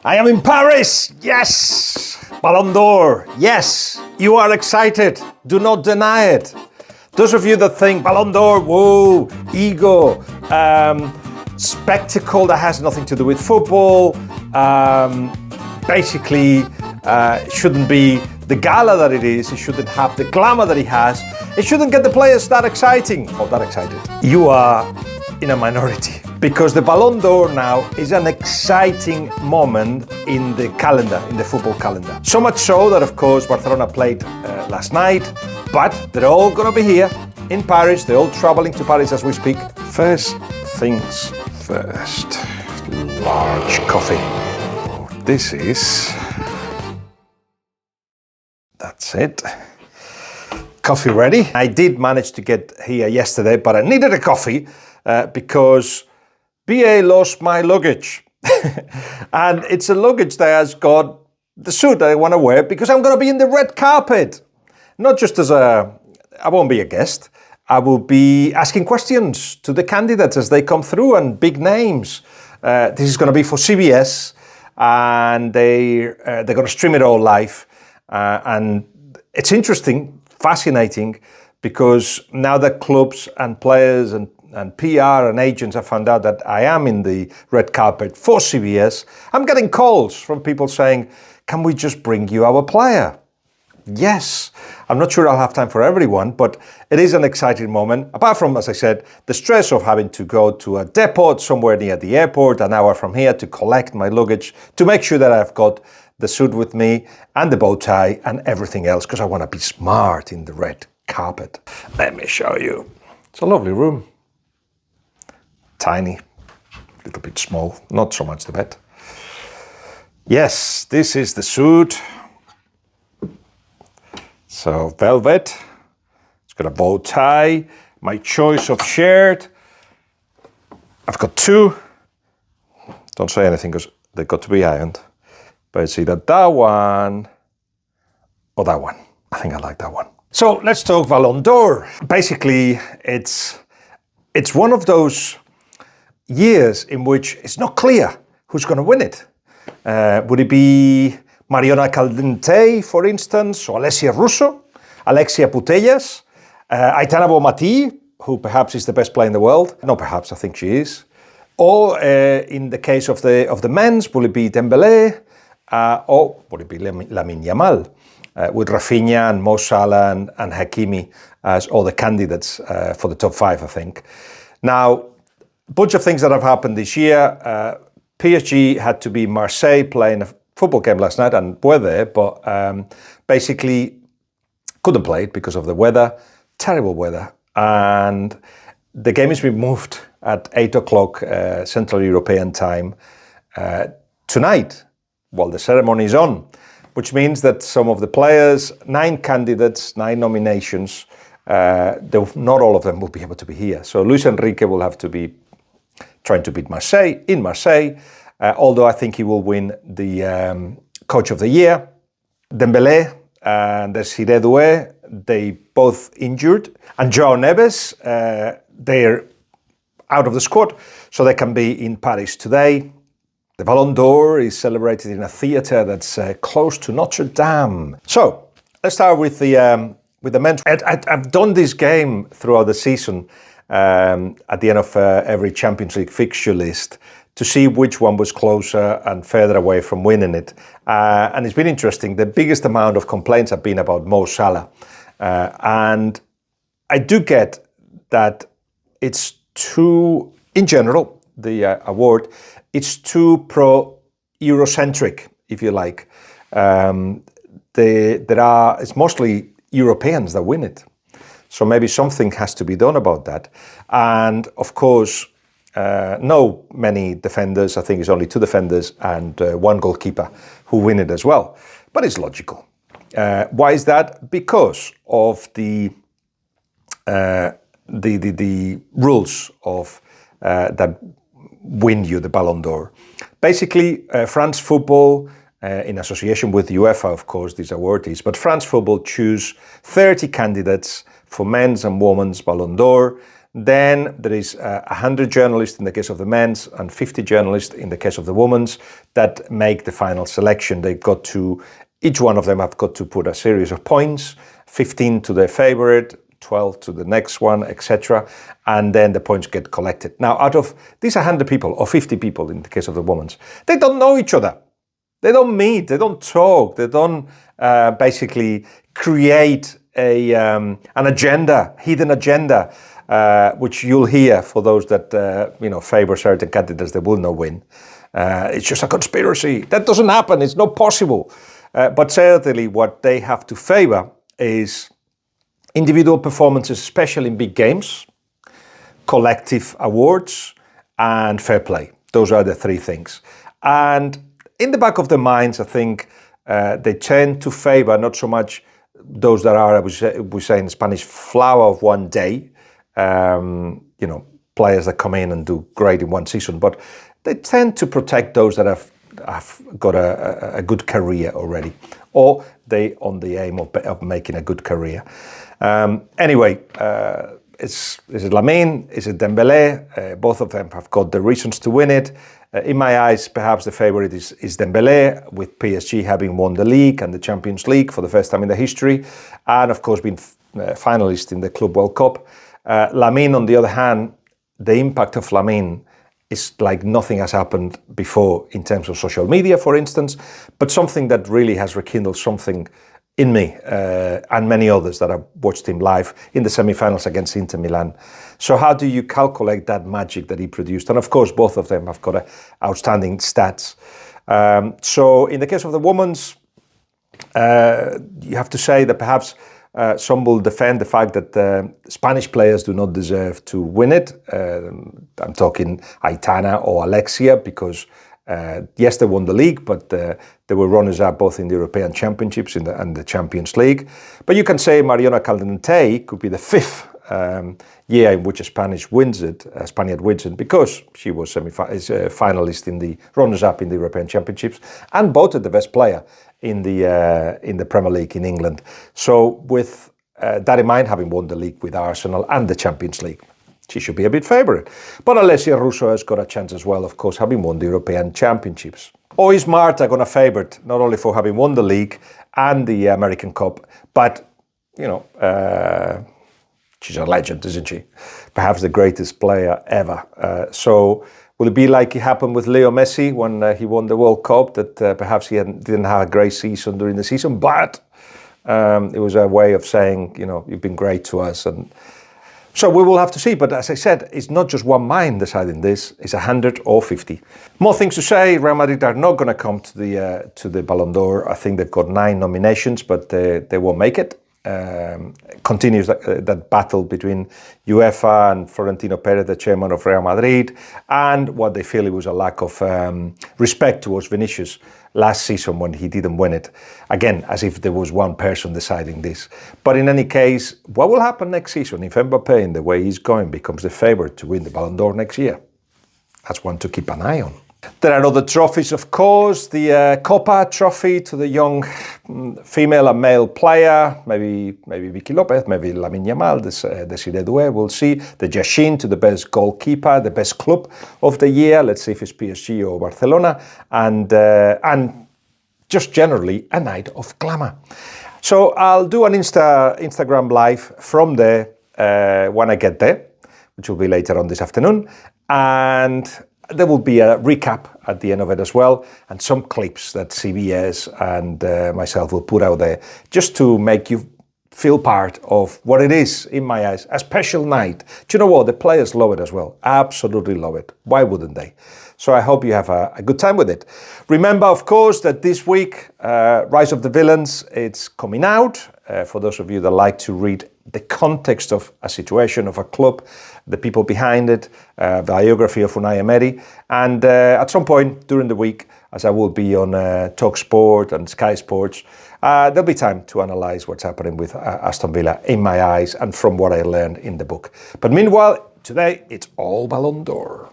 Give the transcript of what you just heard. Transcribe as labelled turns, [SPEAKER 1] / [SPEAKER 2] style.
[SPEAKER 1] I am in Paris, yes! Ballon d'Or, yes! You are excited, do not deny it. Those of you that think Ballon d'Or, whoa, ego, spectacle that has nothing to do with football, basically shouldn't be the gala that it is, it shouldn't have the glamour that it has, it shouldn't get the players that exciting, or that excited. You are in a minority. Because the Ballon d'Or now is an exciting moment in the calendar, in the football calendar. So much so that, of course, Barcelona played last night, but they're all gonna be here in Paris. They're all traveling to Paris as we speak. First things first, large coffee. This is, that's it. Coffee ready. I did manage to get here yesterday, but I needed a coffee because BA lost my luggage. And it's a luggage that has got the suit that I want to wear because I'm going to be in the red carpet. Not just as I won't be a guest. I will be asking questions to the candidates as they come through and big names. This is going to be for CBS and they're going to stream it all live. And it's interesting, fascinating, because now that clubs and players and PR and agents have found out that I am in the red carpet for CBS, I'm getting calls from people saying, can we just bring you our player? Yes. I'm not sure I'll have time for everyone, but it is an exciting moment. Apart from, as I said, the stress of having to go to a depot somewhere near the airport, an hour from here to collect my luggage, to make sure that I've got the suit with me and the bow tie and everything else, because I want to be smart in the red carpet. Let me show you. It's a lovely room. Tiny, a little bit small, not so much the bed. Yes, this is the suit. So velvet, it's got a bow tie, my choice of shirt. I've got two. Don't say anything because they've got to be ironed. But it's either that one or that one. I think I like that one. So let's talk Ballon d'Or. Basically, it's one of those years in which it's not clear who's going to win it. Would it be Mariona Caldente, for instance, or Alessia Russo, Alexia Putellas, Aitana Bonmatí, who perhaps is the best player in the world? No, perhaps, I think she is. Or in the case of the men's, will it be Dembélé, or will it be Lamine Yamal, with Rafinha and Mo Salah and Hakimi as all the candidates for the top five, I think. Now, a bunch of things that have happened this year. PSG had to be Marseille playing a football game last night and were there, but basically couldn't play it because of the weather, terrible weather. And the game has been moved at 8 o'clock Central European time tonight while the ceremony is on, which means that some of the players, 9 candidates, 9 nominations, not all of them will be able to be here. So Luis Enrique will have to be trying to beat Marseille in Marseille, although I think he will win the Coach of the Year. Dembélé and Desiré Doué, they both injured. And João Neves, they're out of the squad, so they can be in Paris today. The Ballon d'Or is celebrated in a theatre that's close to Notre Dame. So let's start with the men's. I've done this game throughout the season at the end of every Champions League fixture list to see which one was closer and further away from winning it. And it's been interesting. The biggest amount of complaints have been about Mo Salah. And I do get that it's too, in general, the award, it's too pro-Eurocentric, if you like. It's mostly Europeans that win it. So maybe something has to be done about that. And of course, no many defenders, I think it's only 2 defenders and 1 goalkeeper who win it as well. But it's logical. Why is that? Because of the rules of that win you the Ballon d'Or. Basically, France Football, in association with UEFA, of course, this award is, but France Football choose 30 candidates for men's and women's Ballon d'Or. Then there is 100 journalists in the case of the men's and 50 journalists in the case of the women's that make the final selection. Each one of them have got to put a series of points, 15 to their favorite, 12 to the next one, etc. And then the points get collected. Now, out of these 100 people, or 50 people in the case of the women's, they don't know each other. They don't meet, they don't talk, they don't basically create an agenda, hidden agenda, which you'll hear for those that favor certain candidates that will not win. It's just a conspiracy. That doesn't happen. It's not possible. But certainly what they have to favor is individual performances, especially in big games, collective awards, and fair play. Those are the three things. And in the back of their minds, I think they tend to favor not so much those that are, we say in Spanish, flower of one day, players that come in and do great in one season, but they tend to protect those that have got a good career already, or they on the aim of making a good career. Is it Lamine? Is it Dembélé? Both of them have got the reasons to win it. In my eyes, perhaps the favourite is Dembélé, with PSG having won the league and the Champions League for the first time in their history, and of course been finalist in the Club World Cup. Lamine, on the other hand, the impact of Lamine is like nothing has happened before in terms of social media, for instance, but something that really has rekindled something in me and many others that have watched him live in the semi-finals against Inter Milan. So how do you calculate that magic that he produced? And of course, both of them have got outstanding stats. So in the case of the women's, you have to say that perhaps some will defend the fact that Spanish players do not deserve to win it. I'm talking Aitana or Alexia, because yes, they won the league, but they were runners-up both in the European Championships and the Champions League. But you can say Mariona Caldentey could be the fifth year in which a Spaniard wins it, because she was finalist in the runners-up in the European Championships and voted the best player in the Premier League in England. So with that in mind, having won the league with Arsenal and the Champions League, she should be a bit favourite. But Alessia Russo has got a chance as well, of course, having won the European Championships. Or is Marta going to favourite, not only for having won the league and the American Cup, but, she's a legend, isn't she? Perhaps the greatest player ever. So will it be like it happened with Leo Messi when he won the World Cup, that perhaps he didn't have a great season during the season, but it was a way of saying, you've been great to us. And so we will have to see. But as I said, it's not just one mind deciding this. It's 100 or 50. More things to say. Real Madrid are not going to come to the Ballon d'Or. I think they've got 9 nominations, but they won't make it. Continues that battle between UEFA and Florentino Perez, the chairman of Real Madrid, and what they feel it was a lack of respect towards Vinicius last season when he didn't win it. Again, as if there was one person deciding this. But in any case, what will happen next season if Mbappé, in the way he's going, becomes the favourite to win the Ballon d'Or next year? That's one to keep an eye on. There are other trophies, of course. The Copa trophy to the young female and male player, maybe Vicky Lopez, maybe Lamine Yamal, Desiree Doué, we'll see. The Yashin to the best goalkeeper, the best club of the year. Let's see if it's PSG or Barcelona. And just generally a night of glamour. So I'll do an Instagram live from there when I get there, which will be later on this afternoon. And there will be a recap at the end of it as well, and some clips that CBS and myself will put out there, just to make you feel part of what it is, in my eyes, a special night. Do you know what? The players love it as well. Absolutely love it. Why wouldn't they? So I hope you have a good time with it. Remember, of course, that this week, Rise of the Villains, it's coming out. For those of you that like to read the context of a situation, of a club, the people behind it, biography of Unai Emery. And at some point during the week, as I will be on TalkSport and Sky Sports, there'll be time to analyse what's happening with Aston Villa in my eyes and from what I learned in the book. But meanwhile, today it's all Ballon d'Or.